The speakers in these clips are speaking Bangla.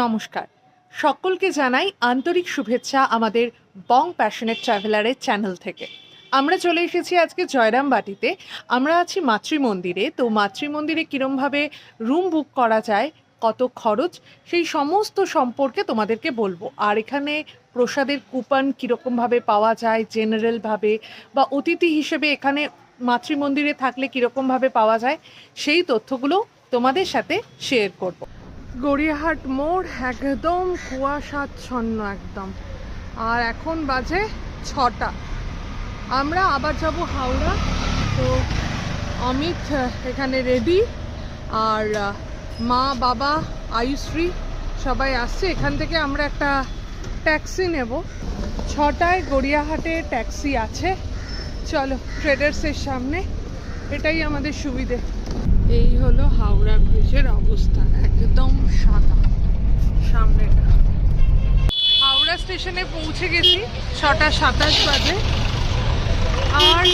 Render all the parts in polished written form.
নমস্কার, সকলকে জানাই আন্তরিক শুভেচ্ছা আমাদের বং প্যাশনেট ট্রাভেলারের চ্যানেল থেকে। আমরা চলে এসেছি আজকে জয়রামবাটিতে। আমরা আছি মাতৃমন্দিরে। তো মাতৃমন্দিরে কীরমভাবে রুম বুক করা যায়, কত খরচ, সেই সমস্ত সম্পর্কে তোমাদেরকে বলবো। আর এখানে প্রসাদের কুপন কীরকমভাবে পাওয়া যায় জেনারেলভাবে, বা অতিথি হিসেবে এখানে মাতৃমন্দিরে থাকলে কীরকমভাবে পাওয়া যায়, সেই তথ্যগুলো তোমাদের সাথে শেয়ার করব। গড়িয়াহাট মোড় একদম কুয়াশাচ্ছন্ন একদম। আর এখন বাজে 6টা। আমরা আবার যাব হাওড়া। তো অমিত এখানে রেডি, আর মা বাবা আয়ুশ্রী সবাই আসছে। এখান থেকে আমরা একটা ট্যাক্সি নেব। 6টায় গড়িয়াহাটে ট্যাক্সি আছে। চলো, ট্রেডার্সের সামনে, এটাই আমাদের সুবিধে। এই হলো হাওড়া ব্রিজের অবস্থা, একদম সাদা সামনেটা। হাওড়া স্টেশনে পৌঁছে গেছি 6:27 বাজে, আর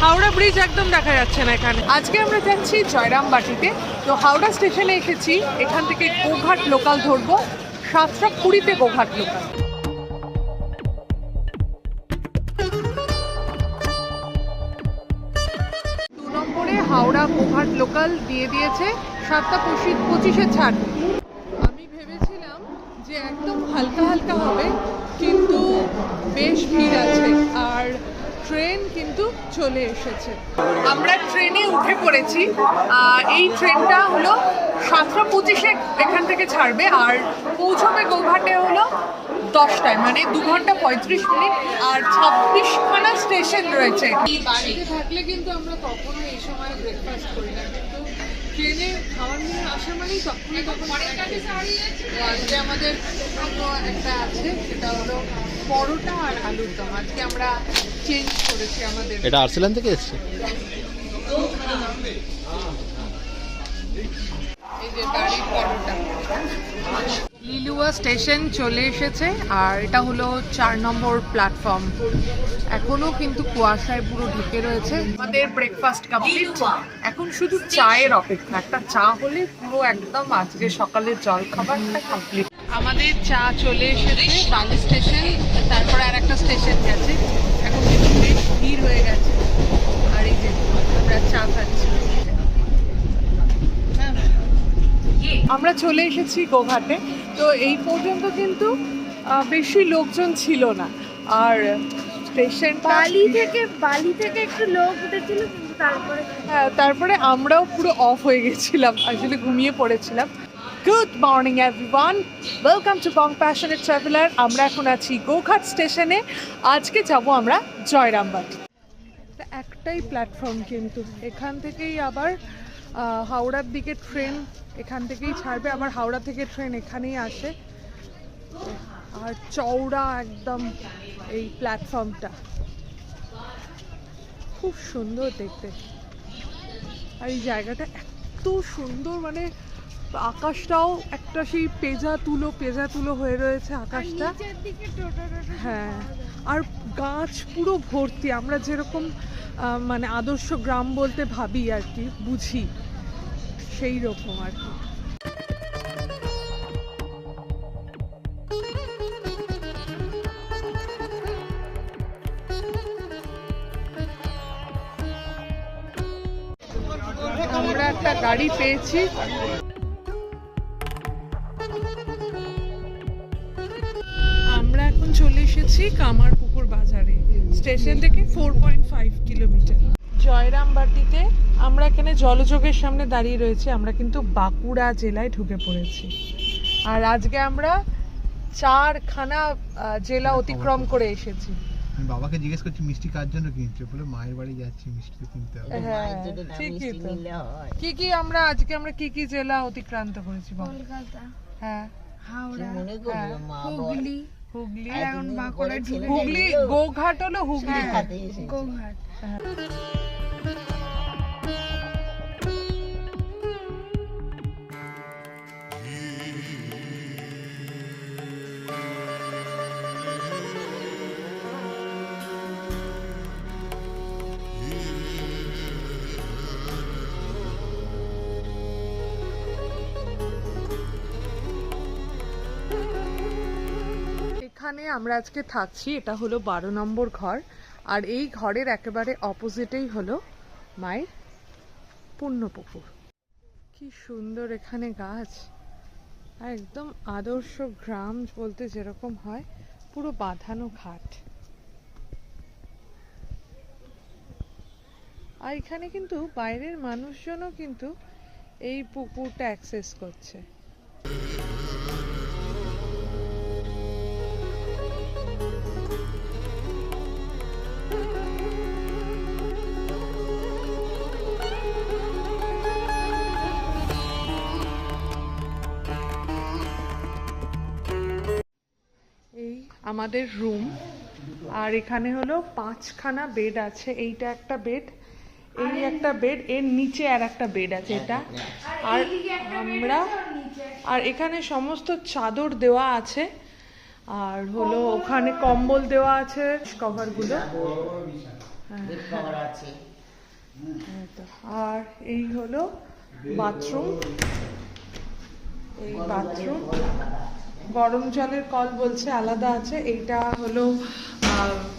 হাওড়া ব্রিজ একদম দেখা যাচ্ছে না এখানে। আজকে আমরা যাচ্ছি জয়রামবাটিতে। তো হাওড়া স্টেশনে এসেছি, এখান থেকে গোঘাট লোকাল ধরবো। 7:20-তে গোঘাট লোকাল। হাওড়া গোঘাট লোকাল দিয়ে দিয়েছে 7:25-এ ছাড়। আমি ভেবেছিলাম যে একদম হালকা হালকা হবে, কিন্তু বেশ ভিড় আছে। আর ট্রেন কিন্তু চলে এসেছে। আমরা ট্রেনে উঠে পড়েছি। এই ট্রেনটা হলো 7:25-এ এখান থেকে ছাড়বে, আর পৌঁছবে গোঘাটে হলো 10টায়, মানে 2 ঘন্টা 35 মিনিট। আর 26খানা স্টেশন রয়েছে। বাড়িতে থাকলে কিন্তু আমরা কখনো এই সময় ব্রেকফাস্ট করি না, কিন্তু ট্রেনে খাওয়ার নিয়ে আসা মানেই তখন আজকে আমাদের একটা আছে, সেটা হলো পরোটা আর আলুর দম। আজকে আমরা চেঞ্জ করেছি আমাদের। এটা আর্সেলান থেকে এসেছে। এই যে গাড়ির পরোটা। লিলুয়া স্টেশন চলে এসেছে, আর এটা হলো 4 নম্বর প্ল্যাটফর্ম। এখনো কিন্তু কুয়াশায় পুরো ঢেকে রয়েছে। আমাদের ব্রেকফাস্ট কমপ্লিট, এখন শুধু চায়ের অপেক্ষা। একটা চা হলে পুরো একদম আজকে সকালের জলখাবারটা কমপ্লিট। আমাদের চা চলে এসেছে বালি স্টেশন, তারপরে আর একটা স্টেশন গেছে। এখন কিন্তু বেশ ভিড় হয়ে গেছে। আর এই যে আমরা চা খাচ্ছি। আমরা চলে এসেছি গোঘাটে। তো এই পর্যন্ত কিন্তু বেশি লোকজন ছিল না। আর স্টেশন বালি থেকে একটু লোক উঠেছিল, কিন্তু তারপরে আমরাও পুরো অফ হয়ে গেছিলাম, আসলে ঘুমিয়ে পড়েছিলাম। Good morning everyone, welcome to Bong passionate traveller. আমরা এখন আছি গোঘাট স্টেশনে। আজকে যাব আমরা জয়রামবাটি। একটাই প্ল্যাটফর্ম, কিন্তু এখান থেকেই আবার হাওড়ার দিকে ট্রেন এখান থেকেই ছাড়বে, আবার হাওড়া থেকে ট্রেন এখানেই আসে। আর চওড়া একদম এই প্ল্যাটফর্মটা, খুব সুন্দর দেখতে। আর এই জায়গাটা এত সুন্দর, মানে আকাশটাও একটা সেই পেজা তুলো হয়ে রয়েছে আকাশটা। হ্যাঁ, আর গাছ পুরো ভর্তি। আমরা যেরকম মানে আদর্শ গ্রাম বলতে ভাবি আর কি, বুঝি, সেই রকম আর কি। আমরা একটা গাড়ি পেয়েছি। আমরা এখন চলে এসেছি কামারপুকুর বাজারে। স্টেশন থেকে 4.5 কিলোমিটার। জয়রামবাটিতে আমরা এখানে জলযোগের সামনে দাঁড়িয়ে রয়েছি। আমরা কিন্তু বাঁকুড়া জেলায় ঢুকে পড়েছি। আর আজকে আমরা 4খানা জেলা অতিক্রম করে এসেছি। বাবাকে জিজ্ঞেস করছি মিষ্টি কার জন্য কিনছে, বলে মায়ের বাড়ি যাচ্ছি, মিষ্টি তো কিনতে হবে। হ্যাঁ, ঠিকই তো। কি আমরা আজকে কি জেলা অতিক্রান্ত করেছি? কলকাতা, হ্যাঁ, হাওড়া, হুগলি। এখন বাঁকুড়ায় ঢুকে হুগলি, গোঘাট হলো হুগলি। গোঘাট। যেখানে আমরা আজকে থাকছি এটা হলো 12 নম্বর ঘর, আর এই ঘরের একেবারে অপোজিটেই হলো মায়ের পুণ্যপুকুর। কি সুন্দর এখানে গাছ, আর একদম আদর্শ গ্রাম বলতে যেরকম হয়, পুরো বাঁধানো ঘাট। আর এখানে কিন্তু বাইরের মানুষজনও কিন্তু এই পুকুরটা অ্যাক্সেস করছে। এই আমাদের রুম, আর এখানে হলো 5খানা বেড আছে। এইটা একটা বেড, এই একটা বেড, এর নিচে আর একটা বেড আছে এটা। আর এখানে সমস্ত চাদর দেওয়া আছে, আর হলো ওখানে কম্বল দেওয়া আছে, কভারগুলো। আর এই হলো বাথরুম, এই বাথরুম গরম জলের কল বলছে আলাদা আছে। এইটা হলো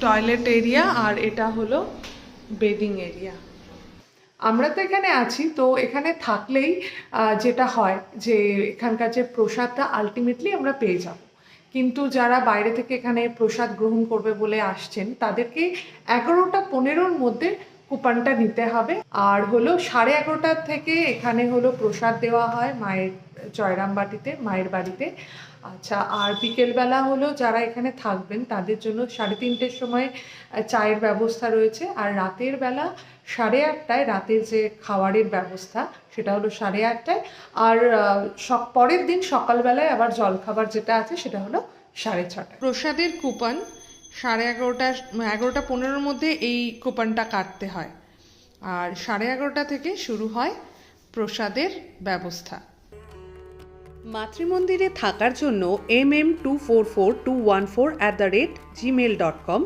টয়লেট এরিয়া, আর এটা হলো বেডিং এরিয়া। আমরা তো এখানে আছি, তো এখানে থাকলেই যেটা হয় যে এখানকার যে প্রসাদটা আলটিমেটলি আমরা পেয়ে যাব। কিন্তু যারা বাইরে থেকে এখানে প্রসাদ গ্রহণ করবে বলে আসছেন, তাদেরকে 11টা 15-র মধ্যে কুপনটা নিতে হবে। আর হলো 11:30 থেকে এখানে হলো প্রসাদ দেওয়া হয় মায়ের জয়রামবাটিতে, মায়ের বাড়িতে। আচ্ছা, আর বিকেলবেলা হলো যারা এখানে থাকবেন তাদের জন্য 3:30-র সময় চায়ের ব্যবস্থা রয়েছে। আর রাতের বেলা 8:30টায় রাতের যে খাবারের ব্যবস্থা সেটা হলো 8:30টায়। আর পরের দিন সকালবেলায় আবার জলখাবার যেটা আছে সেটা হলো 6:30টায়। প্রসাদের কুপন 11:15-র মধ্যে এই কুপনটা কাটতে হয়, আর 11:30 থেকে শুরু হয় প্রসাদের ব্যবস্থা। মাতৃমন্দিরে থাকার জন্য mm244214@gmail.com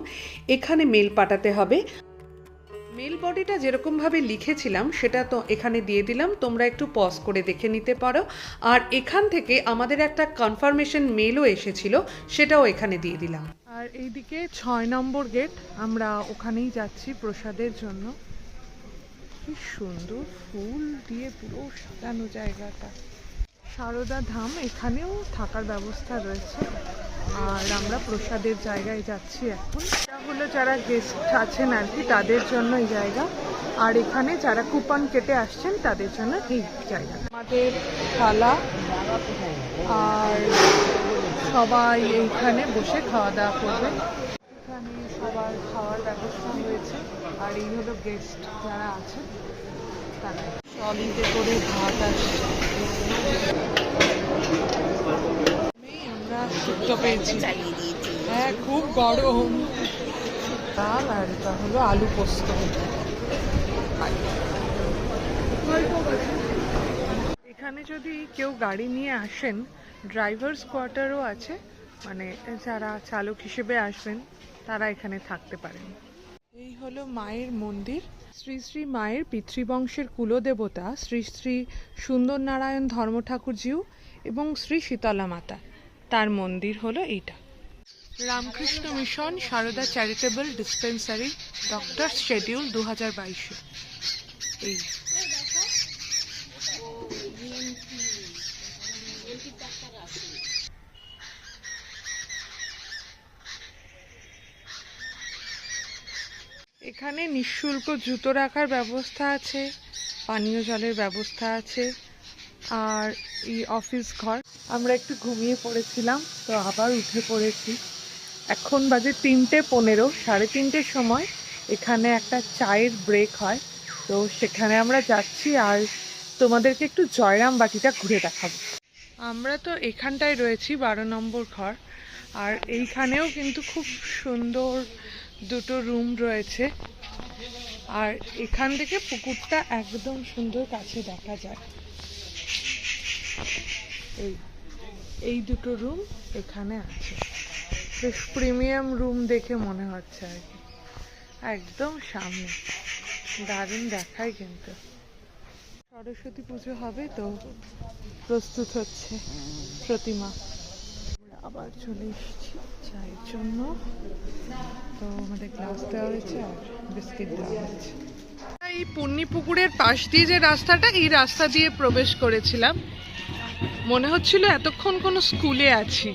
এখানে মেল পাঠাতে হবে। মেল বডিটা যেরকমভাবে লিখেছিলাম সেটা তো এখানে দিয়ে দিলাম, তোমরা একটু পজ করে দেখে নিতে পারো। আর এখান থেকে আমাদের একটা কনফার্মেশন মেলও এসেছিল, সেটাও এখানে দিয়ে দিলাম। আর এইদিকে 6 নম্বর গেট, আমরা ওখানেই যাচ্ছি প্রসাদের জন্য। কি সুন্দর ফুল দিয়ে পুরো সাজানো জায়গাটা। সারদা ধাম, এখানেও থাকার ব্যবস্থা রয়েছে। আর আমরা প্রসাদের জায়গায় যাচ্ছি এখন। এটা হলো যারা গেস্ট আছেন আর কি তাদের জন্য এই জায়গা, আর এখানে যারা কুপন কেটে আসছেন তাদের জন্য এই জায়গা। আমাদের থালা, আর সবাই এইখানে বসে খাওয়া দাওয়া করবে। এখানে সবার খাওয়ার ব্যবস্থা হয়েছে, আর এই হলো গেস্ট যারা আছে তারা। ট্রলিতে করে ভাত আসছে। আমরা শুক্তো পেয়েছি, হ্যাঁ খুব গরম। ডাল, আর এটা হলো আলু পোস্ত। এখানে যদি কেউ গাড়ি নিয়ে আসেন, ড্রাইভার্স কোয়ার্টারও আছে, মানে যারা চালক হিসেবে আসবেন তারা এখানে থাকতে পারেন। এই হলো মায়ের মন্দির। শ্রী শ্রী মায়ের পিতৃবংশের কুলদেবতা শ্রী শ্রী সুন্দরনারায়ণ ধর্ম ঠাকুরজিউ এবং শ্রী শীতলা মাতা, তার মন্দির হলো এইটা। Ramakrishna Mission Sarada charitable dispensary, doctor schedule 2022। এই এখানে নিঃশুল্ক জুতো রাখার ব্যবস্থা আছে, পানীয় জলের ব্যবস্থা আছে, আর এই অফিস ঘর। আমরা একটু ঘুমিয়ে পড়েছিলাম, তো আবার উঠে পড়েছি। এখন বাজে 3:15, 3:30-র সময় এখানে একটা চায়ের ব্রেক হয়, তো সেখানে আমরা যাচ্ছি। আর তোমাদেরকে একটু জয়রামবাটিটা ঘুরে দেখাবো। আমরা তো এখানটায় রয়েছি 12 নম্বর ঘর, আর এইখানেও কিন্তু খুব সুন্দর দুটো রুম রয়েছে। আর এখান থেকে পুকুরটা একদম সুন্দর কাছে দেখা যায়। এই দুটো রুম এখানে আছে, বেশ প্রিমিয়াম রুম দেখে মনে হচ্ছে আর কি, একদম সামনে। দারুণ দেখায়। কিন্তু সরস্বতী পুজো হবে, তো প্রস্তুত হচ্ছে প্রতিমা। আবার চলে এসেছি। চায়ের জন্য তো আমাদের গ্লাস দেওয়া হয়েছে আর বিস্কিট দেওয়া হয়েছে। এই পুণ্যি পুকুরের পাশ দিয়ে যে রাস্তাটা, এই রাস্তা দিয়ে প্রবেশ করেছিলাম। মনে হচ্ছিল এতক্ষণ কোনো স্কুলে আছি।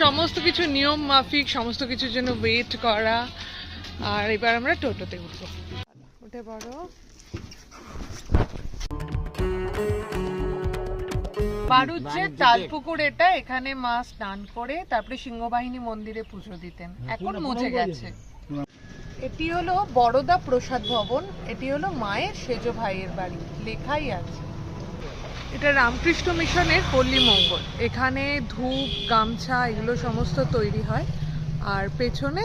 সমস্ত কিছু নিয়ম মাফিক, সমস্ত কিছুর জন্য ওয়েট করা। আর এবার আমরা টোটোতে উঠবো। উঠে পড়ো। বারুজ্যের তালপুকুর এটা, এখানে মা স্নান করে তারপরে সিংহবাহিনী মন্দিরে পুজো দিতেন, এখন মুছে গেছে। এটি হলো বড়দা প্রসাদ ভবন, এটি হলো মায়ের সেজো ভাইয়ের বাড়ি, লেখাই আছে। এটা রামকৃষ্ণ মিশনের পল্লী মঙ্গল, এখানে ধূপ গামছা এগুলো সমস্ত তৈরি হয়। আর পেছনে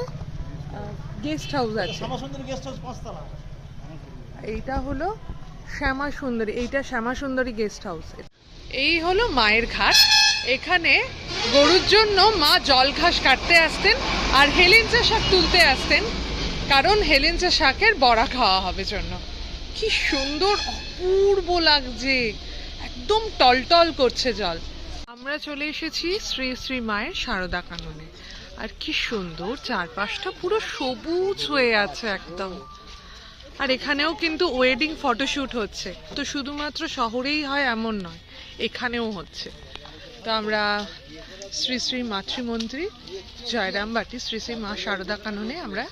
গেস্ট হাউস আছে, এইটা হলো শ্যামা সুন্দরী, এইটা শ্যামা সুন্দরী গেস্ট হাউস। এই হলো মায়ের ঘাট, এখানে গরুর জন্য মা জল ঘাস কাটতে আসতেন আর হেলেঞ্চা শাক তুলতে আসতেন, কারণ হেলেঞ্চা শাকের বড়া খাওয়া হবে জন্য। কি সুন্দর অপূর্ব লাগছে, একদম টলটল করছে জল। আমরা চলে এসেছি শ্রী শ্রী মায়ের শারদা কাননে, আর কি সুন্দর চারপাশটা পুরো সবুজ হয়ে আছে একদম। আর এখানেও কিন্তু ওয়েডিং ফটোশুট হচ্ছে, তো শুধুমাত্র শহরেই হয় এমন নয়, এখানেও হচ্ছে। তো আমরা শ্রী শ্রী মাতৃমন্দির জয়রামবাটি শ্রী শ্রী মা শারদা কাননে আমরা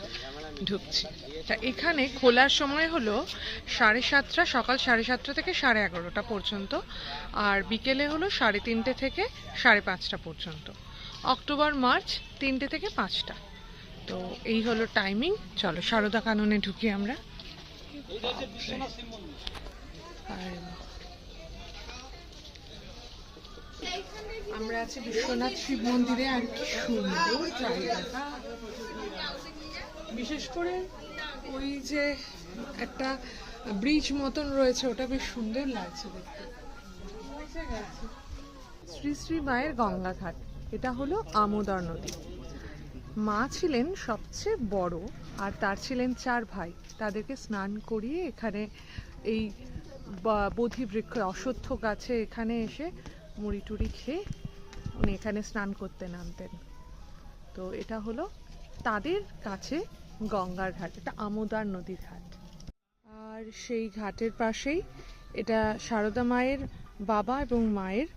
ঢুকছি। তা এখানে খোলার সময় হলো 7:30, সকাল 7:30 থেকে 11:30 পর্যন্ত, আর বিকেলে হলো 3:30 থেকে 5:30 পর্যন্ত। অক্টোবর মার্চ 3টে থেকে 5টা। তো এই হলো টাইমিং। চলো শারদা কাননে ঢুকি আমরা। আমরা আছি বিশ্বনাথ শিব মন্দিরে, আর কি সুন্দর জায়গাটা, বিশেষ করে ওই যে একটা ব্রিজ মতন রয়েছে, ওটা বেশ সুন্দর লাগছে দেখতে। শ্রী শ্রী মায়ের গঙ্গা ঘাট, এটা হলো আমোদর নদী। মা ছিলেন সবচেয়ে বড়, আর তার ছিলেন 4 ভাই। তাদেরকে স্নান করিয়ে এখানে এই বোধি বৃক্ষ অশ্বত্থ গাছে এখানে এসে মুড়ি টুড়ি খেয়ে উনি এখানে স্নান করতে নামতেন। তো এটা হলো তাদের কাছে গঙ্গার ঘাট, এটা আমোদার নদীর ঘাট। আর সেই ঘাটের পাশেই এটা শারদা মায়ের বাবা এবং মায়ের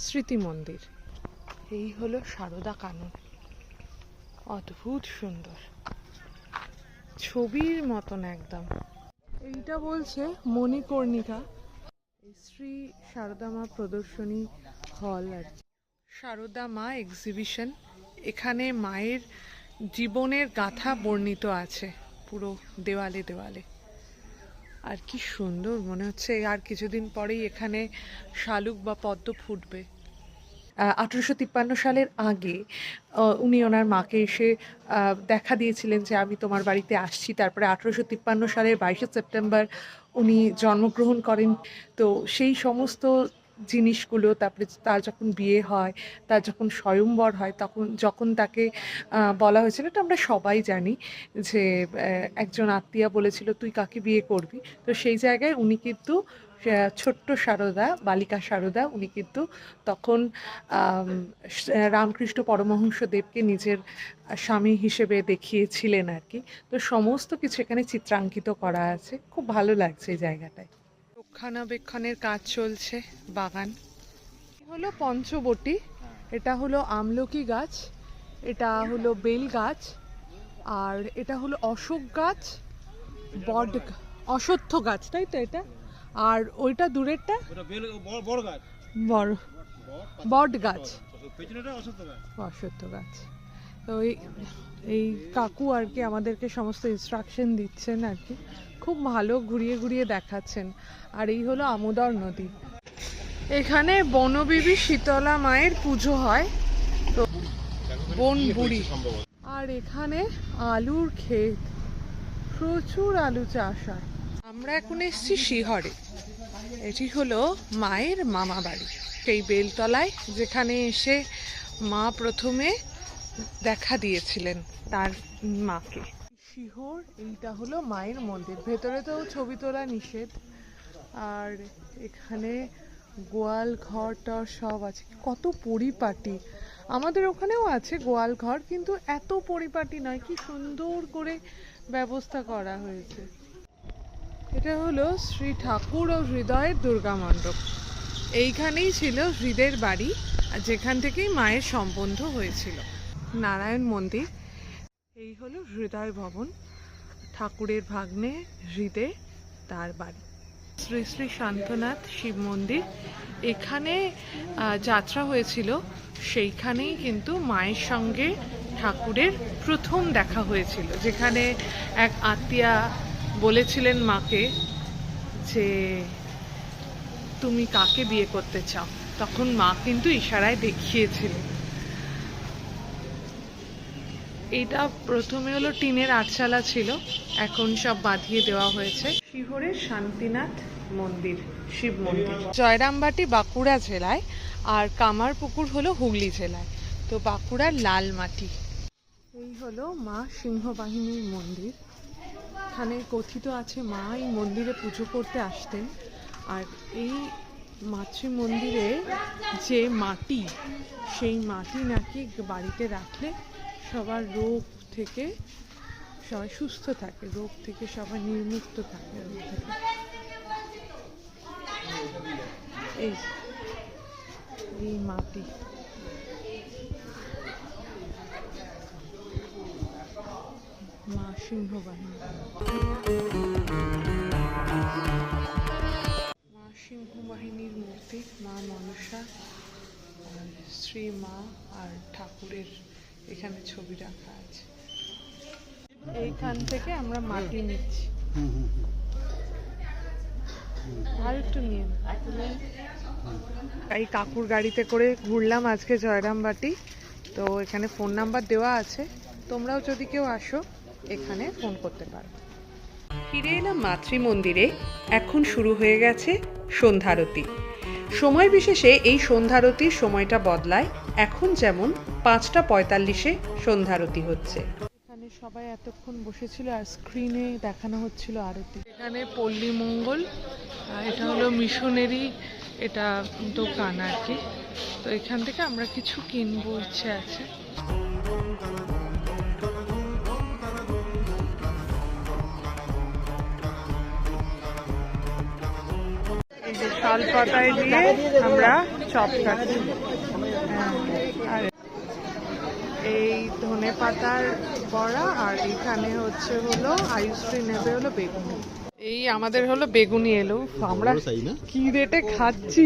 স্মৃতি মন্দির। এই হলো শারদা কানন, অদ্ভুত সুন্দর, ছবির মতন একদম। এইটা বলছে মণিকর্ণিকা, শ্রী শারদা মা প্রদর্শনী হল আর কি। শারদা মা এক্সিবিশন, এখানে মায়ের জীবনের গাথা বর্ণিত আছে পুরো দেওয়ালে দেওয়ালে। আর কি সুন্দর, মনে হচ্ছে আর কিছুদিন পরেই এখানে শালুক বা পদ্ম ফুটবে। 1853 সালের আগে উনি ওনার মাকে এসে দেখা দিয়েছিলেন যে আমি তোমার বাড়িতে আসছি। তারপরে 1853 সালের 22শে সেপ্টেম্বর উনি জন্মগ্রহণ করেন। তো সেই সমস্ত জিনিসগুলো, তারপরে তার যখন বিয়ে হয়, তার যখন স্বয়ংবর হয়, তখন যখন তাকে বলা হয়েছিল, এটা আমরা সবাই জানি যে একজন আত্মীয়া বলেছিল তুই কাকে বিয়ে করবি। তো সেই জায়গায় উনি কিন্তু ছোট্ট শারদা, বালিকা শারদা, উনি কিন্তু তখন রামকৃষ্ণ পরমহংস দেবকে নিজের স্বামী হিসেবে দেখিয়েছিলেন আর কি। তো সমস্ত কিছু এখানে চিত্রাঙ্কিত করা আছে, খুব ভালো লাগছে এই জায়গাটায়। রক্ষণাবেক্ষণের কাজ চলছে, বাগান। হলো পঞ্চবটি, এটা হলো আমলকি গাছ, এটা হলো বেল গাছ, আর এটা হলো অশোক গাছ, অশ্বত্থ গাছ, তাই তো এটা। আর ওইটা দূরেরটা বট গাছ, অশ্বত্থ গাছ। তো এই কাকু আর কি আমাদেরকে সমস্ত ইনস্ট্রাকশন দিচ্ছেন আর কি, খুব ভালো ঘুরিয়ে ঘুরিয়ে দেখাচ্ছেন। আর এই হলো আমোদর নদী। এখানে বনবিবি শীতলা মায়ের পুজো হয়, তো বন বুড়ি। আর এখানে আলুর ক্ষেত, প্রচুর আলু চাষ হয়। আমরা এখন এসেছি শিহরে, এটি হলো মায়ের মামা বাড়ি, সেই বেলতলায় যেখানে এসে মা প্রথমে দেখা দিয়েছিলেন তার মাকে। শিহর, এইটা হলো মায়ের মন্দির। ভেতরে তো ছবি তোলা নিষেধ। আর এখানে গোয়াল ঘর টর সব আছে, কত পরিপাটি। আমাদের ওখানেও আছে গোয়াল ঘর, কিন্তু এত পরিপাটি নয়। কি সুন্দর করে ব্যবস্থা করা হয়েছে। এটা হলো শ্রী ঠাকুর ও হৃদয়ের দুর্গা মণ্ডপ। এইখানেই ছিল হৃদের বাড়ি, আর যেখান থেকেই মায়ের সম্বন্ধ হয়েছিল। নারায়ণ মন্দির। এই হলো হৃদয় ভবন, ঠাকুরের ভাগ্নে হৃদে তার বাড়ি। শ্রী শ্রী শান্তনাথ শিব মন্দির, এখানে যাত্রা হয়েছিল, সেইখানেই কিন্তু মায়ের সঙ্গে ঠাকুরের প্রথম দেখা হয়েছিল, যেখানে এক আত্মীয়া বলেছিলেন মাকে যে তুমি কাকে বিয়ে করতে চাও, তখন মা কিন্তু ইশারায় দেখিয়েছিল। এইটা প্রথমে হলো টিনের আটচালা ছিল, এখন সব বাঁধিয়ে দেওয়া হয়েছে। শিহরের শান্তিনাথ মন্দির, শিব মন্দির। জয়রামবাটি বাঁকুড়া জেলায়, আর কামারপুকুর হলো হুগলি জেলায়। তো বাঁকুড়ার লাল মাটি। এই হলো মা সিংহবাহিনীর মন্দির। এখানে কথিত আছে মা এই মন্দিরে পুজো করতে আসতেন, আর এই মাতৃ মন্দিরে যে মাটি, সেই মাটি নাকি বাড়িতে রাখলে সবার রোগ থেকে সবাই সুস্থ থাকে, রোগ থেকে সবাই নির্মুক্ত থাকে, রোগ থেকে। এই মাটি মা সিংহবাহিনী। মা সিংহবাহিনীর মূর্তি, মা মনসা, শ্রী মা আর ঠাকুরের এখানে ছবি রাখা আছে। এইখান থেকে আমরা মাটি নিচ্ছি। আর একটু নিয়ে এই কাকুর গাড়িতে করে ঘুরলাম আজকে জয়রামবাটি। তো এখানে ফোন নাম্বার দেওয়া আছে, তোমরাও যদি কেউ আসো এখানে ফোন করতে পারো। ফিরে এলাম মাতৃ মন্দিরে। এখন শুরু হয়ে গেছে সন্ধ্যারতি। সময় বিশেষে এই সন্ধ্যারতির সময়টা বদলায়। এখন যেমন 5:45-এ সন্ধ্যারতি হচ্ছে। এখানে সবাই এতক্ষণ বসেছিল আর স্ক্রিনে দেখানো হচ্ছিল আরতি। এখানে পল্লী মঙ্গল, এটা হলো মিশনেরই এটা দোকান আর কি। তো এখান থেকে আমরা কিছু কিনবো, ইচ্ছে আছে। এই যে শাল পাতায় দিয়ে আমরা চপ খাচ্ছি। আর এই ধনে পাতার বড়া, আর এইখানে হলো আইসক্রি নেবে হলো বেগুনি। এই আমাদের হলো বেগুনি এলো, আমরা কি রেটে খাচ্ছি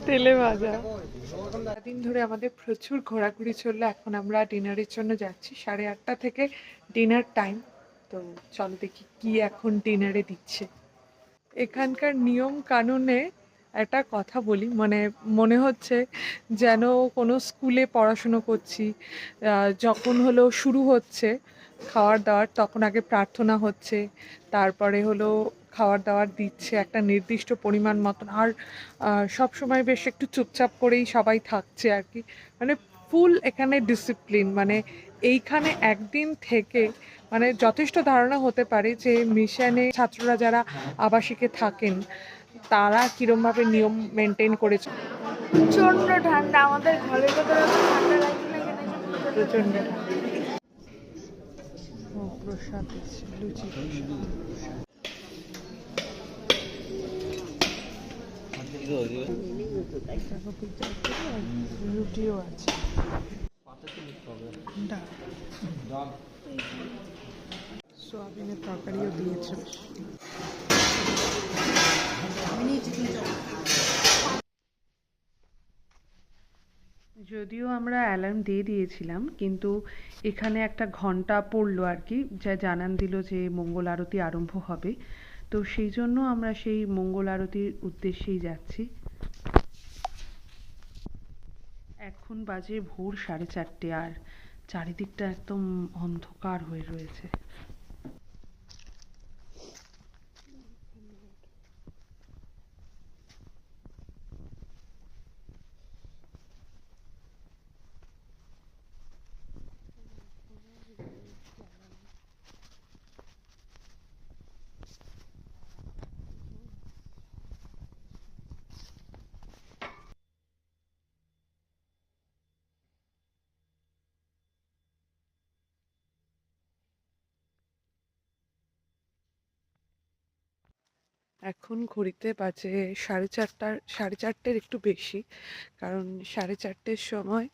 তেলে ভাজা। দিন ধরে আমাদের প্রচুর ঘোরাঘুরি চললো। এখন আমরা ডিনারের জন্য যাচ্ছি, 8:30 থেকে ডিনার টাইম। তো চলো দেখি কি এখন ডিনারে দিচ্ছে। এখানকার নিয়ম কানুনে একটা কথা বলি, মানে মনে হচ্ছে যেন কোনো স্কুলে পড়াশুনো করছি। যখন হলো শুরু হচ্ছে খাওয়ার দাওয়ার, তখন আগে প্রার্থনা হচ্ছে, তারপরে হলো খাওয়ার দাওয়ার দিচ্ছে একটা নির্দিষ্ট পরিমাণ মতন। আর সব সময় বেশ একটু চুপচাপ করেই সবাই থাকছে আর কি, মানে ফুল এখানে ডিসিপ্লিন। মানে এইখানে একদিন থেকে মানে যথেষ্ট ধারণা হতে পারে যে মিশনে ছাত্ররা যারা আবাসিকে থাকেন তারা কিরমভাবে নিয়ম মেনটেন করেছে। প্রচন্ড ঠান্ডা, আমাদের ঘরের ভেতরে ঠান্ডা লাগছে না, এখানে প্রচন্ড প্রসাদ দিচ্ছে, লুচি রুটিও আছে, সোয়াবিনের তরকারিও দিয়েছে। যদিও আমরা অ্যালার্ম দিয়ে দিয়েছিলাম, কিন্তু এখানে একটা ঘন্টা পড়লো আর কি, যা জানান দিল যে মঙ্গল আরতি আরম্ভ হবে। তো সেই জন্য আমরা সেই মঙ্গল আরতির উদ্দেশ্যেই যাচ্ছি। এখন বাজে ভোর 4:30, আর চারিদিকটা একদম অন্ধকার হয়ে রয়েছে। এখন ঘড়িতে বাজে 4:30 একটু বেশি, কারণ 4:30 সময়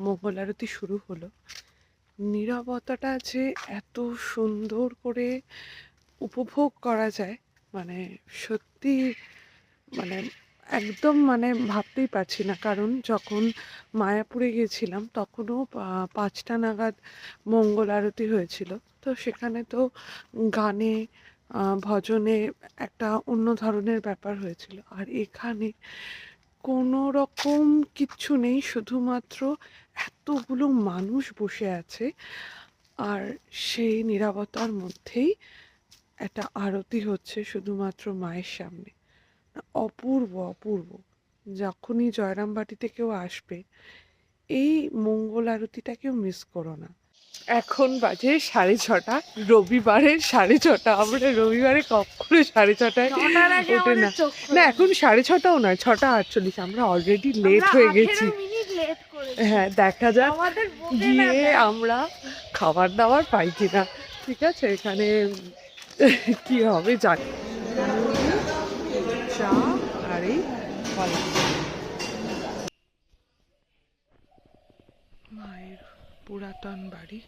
মঙ্গল আরতি শুরু হলো। নীরবতাটা যে এত সুন্দর করে উপভোগ করা যায়, মানে সত্যি, মানে একদম মানে ভাবতেই পারছি না। কারণ যখন মায়াপুরে গেছিলাম তখনও 5টা নাগাদ মঙ্গল আরতি হয়েছিল। তো সেখানে তো গানে ভজনে একটা অন্য ধরনের ব্যাপার হয়েছিল, আর এখানে কোনো রকম কিচ্ছু নেই, শুধুমাত্র এতগুলো মানুষ বসে আছে আর সেই নীরবতার মধ্যেই একটা আরতি হচ্ছে শুধুমাত্র মায়ের সামনে। অপূর্ব অপূর্ব। যখনই জয়রামবাটিতে কেউ আসবে এই মঙ্গল আরতিটাকেও মিস করো না। এখন বাজে 6:30, রবিবারের 6:30। আমরা রবিবারে কখনো 6:30টায় নটার আগে ওঠে আমাদের না। চোখ খোলে না, এখন 6:30টাও নয়, 6:48। আমরা অলরেডি লেট হয়ে গেছি। 18 মিনিট লেট করেছি। হ্যাঁ, দেখা যাক আমাদের বকে না গিয়ে দেয়। আমরা খাবার দাবার পাই কিনা। ঠিক আছে, এখানে কি হবে জানি। চা আর এই কলা। মায়ের পুরাতন বাড়ি,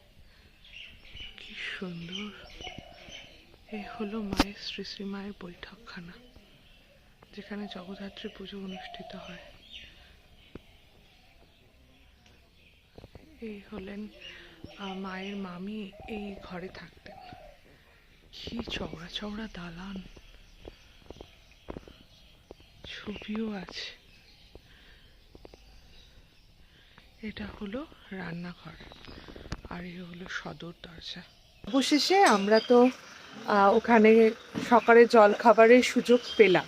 কি সুন্দর। এ হলো মায়ের শ্রী শ্রী মায়ের বৈঠকখানা, যেখানে জগদ্ধাত্রী পুজো অনুষ্ঠিত হয়। এই হলেন মায়ের মামি, এই ঘরে থাকতেন। কি চওড়া চওড়া দালান, ছবিও আছে। এটা হলো রান্নাঘর, আর এ হলো সদর দরজা। অবশেষে আমরা তো ওখানে সকালে জল খাবারের সুযোগ পেলাম,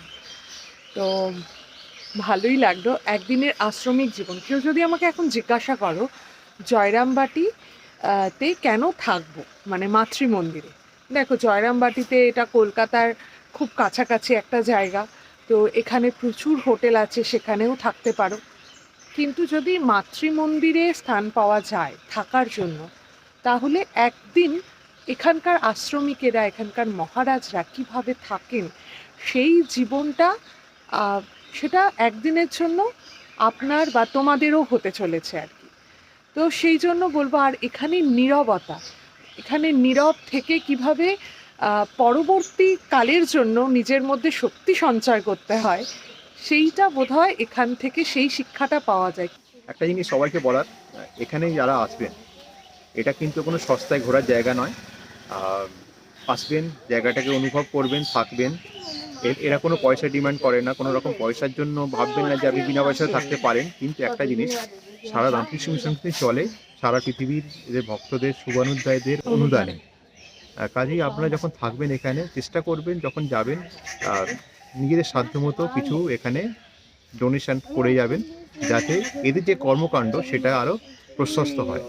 তো ভালোই লাগলো। একদিনের আশ্রমিক জীবন। কেউ যদি আমাকে এখন জিজ্ঞাসা করো জয়রামবাটি তে কেন থাকবো, মানে মাতৃমন্দিরে, দেখো জয়রামবাটিতে এটা কলকাতার খুব কাছাকাছি একটা জায়গা, তো এখানে প্রচুর হোটেল আছে, সেখানেও থাকতে পারো। কিন্তু যদি মাতৃমন্দিরে স্থান পাওয়া যায় থাকার জন্য, তাহলে একদিন এখানকার আশ্রমিকেরা, এখানকার মহারাজরা কিভাবে থাকেন সেই জীবনটা, সেটা একদিনের জন্য আপনার বা তোমাদেরও হতে চলেছে আর কি। তো সেই জন্য বলবো, আর এখানে নীরবতা, এখানে নীরব থেকে কিভাবে পরবর্তী কালের জন্য নিজের মধ্যে শক্তি সঞ্চয় করতে হয়, সেইটা বোধহয় এখান থেকে সেই শিক্ষাটা পাওয়া যায়। একটা জিনিস সবাইকে বলার, এখানে যারা আসবেন এটা কিন্তু কোনো সস্তায় ঘোরার জায়গা নয়। আসবেন, জায়গাটাকে অনুভব করবেন, থাকবেন। এরা কোনো পয়সা ডিমান্ড করে না, কোনো রকম পয়সার জন্য ভাববেন না যে আপনি বিনা পয়সায় থাকতে পারেন। কিন্তু একটা জিনিস, সারা রামকৃষ্ণ মিশন চলে সারা পৃথিবীর এদের ভক্তদের, শুভানুধ্যায়ীদের অনুদানে। কাজেই আপনারা যখন থাকবেন এখানে চেষ্টা করবেন যখন যাবেন নিজেদের সাধ্যমতো কিছু এখানে ডোনেশন করে যাবেন, যাতে এদের যে কর্মকাণ্ড সেটা আরও প্রশস্ত হয়।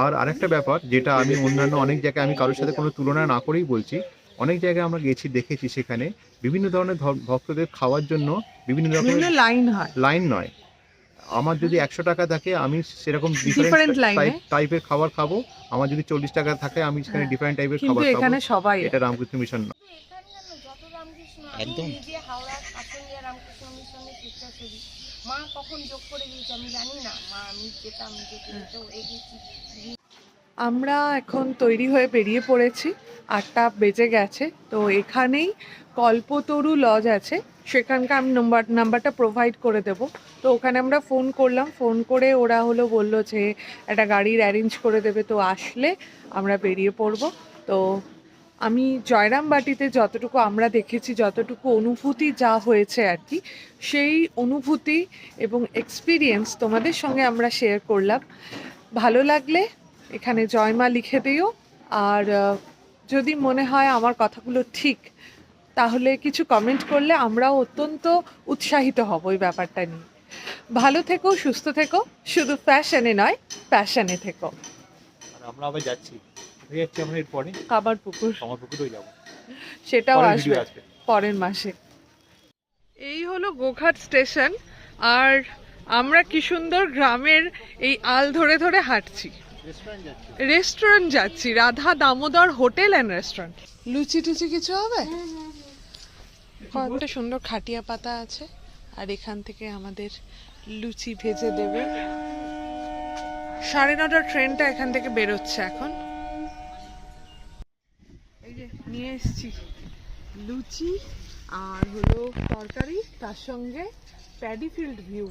আর আরেকটা ব্যাপার, যেটা আমি অন্যান্য অনেক জায়গায়, আমি কারোর সাথে কোনো তুলনা না করেই বলছি, অনেক জায়গায় আমরা গেছি, দেখেছি সেখানে বিভিন্ন ধরনের ভক্তদের খাওয়ার জন্য বিভিন্ন রকমের লাইন হয়। লাইন নয়। আমার যদি 100 টাকা থাকে আমি সেরকম Different ডিফারেন্ট line-এ? টাইপের খাবার খাবো। আমার যদি 40 টাকা থাকে আমি সেখানে ডিফারেন্ট টাইপের কিন্তু খাবার খাবো। এখানে সবাই এটা রামকৃষ্ণ মিশন না। এখানে জানো যত রামকৃষ্ণ, একদম। আমি নিজে হাওড়া আসলিয়া রামকৃষ্ণ মিশনের স্বেচ্ছাসেবী। মা কখন যোগ করে দিয়েছে আমি জানি না, মা আমি যেতাম যেতে এগিয়েছি। আমরা এখন তৈরি হয়ে বেরিয়ে পড়েছি, 8টা বেজে গেছে। তো এখানেই কল্পতরু লজ আছে, সেখানকার আমি নাম্বারটা প্রোভাইড করে দেব। তো ওখানে আমরা ফোন করলাম, ফোন করে ওরা বললো যে একটা গাড়ির অ্যারেঞ্জ করে দেবে, তো আসলে আমরা বেরিয়ে পড়ব। তো আমি জয়রামবাটিতে যতটুকু আমরা দেখেছি, যতটুকু অনুভূতি যা হয়েছে আর কি, সেই অনুভূতি এবং এক্সপিরিয়েন্স তোমাদের সঙ্গে আমরা শেয়ার করলাম। ভালো লাগলে এখানে জয় মা লিখে দিও, আর যদি মনে হয় আমার কথাগুলো ঠিক, তাহলে কিছু কমেন্ট করলে আমরাও অত্যন্ত উৎসাহিত হব ওই ব্যাপারটা নিয়ে। ভালো থেকো, সুস্থ থেকো, শুধু ফ্যাশনে নয় প্যাশনে থেকো। আর আমরা আবার যাচ্ছি, আমরা এরপরে কামারপুকুর, কামারপুকুরেও যাবো, সেটাও পরের আসবে ভিডিও আসবে। পরের মাসে। এই হলো গোঘাট স্টেশন, আর আমরা কি সুন্দর গ্রামের এই আল ধরে ধরে হাঁটছি, রেস্টুরেন্ট যাচ্ছি, Radha Damodar hotel and restaurant. Luchi Tucci কিছু হবে? কয়েকটা সুন্দর খাটিয়া পাতা আছে, আর এখান থেকে আমাদের লুচি ভেজে দেবে। 9:30টার ট্রেনটা এখান থেকে বেরোচ্ছে এখন। এই যে নিয়ে এসেছি লুচি আর হলো তরকারি, তার সঙ্গে প্যাডি ফিল্ড ভিউ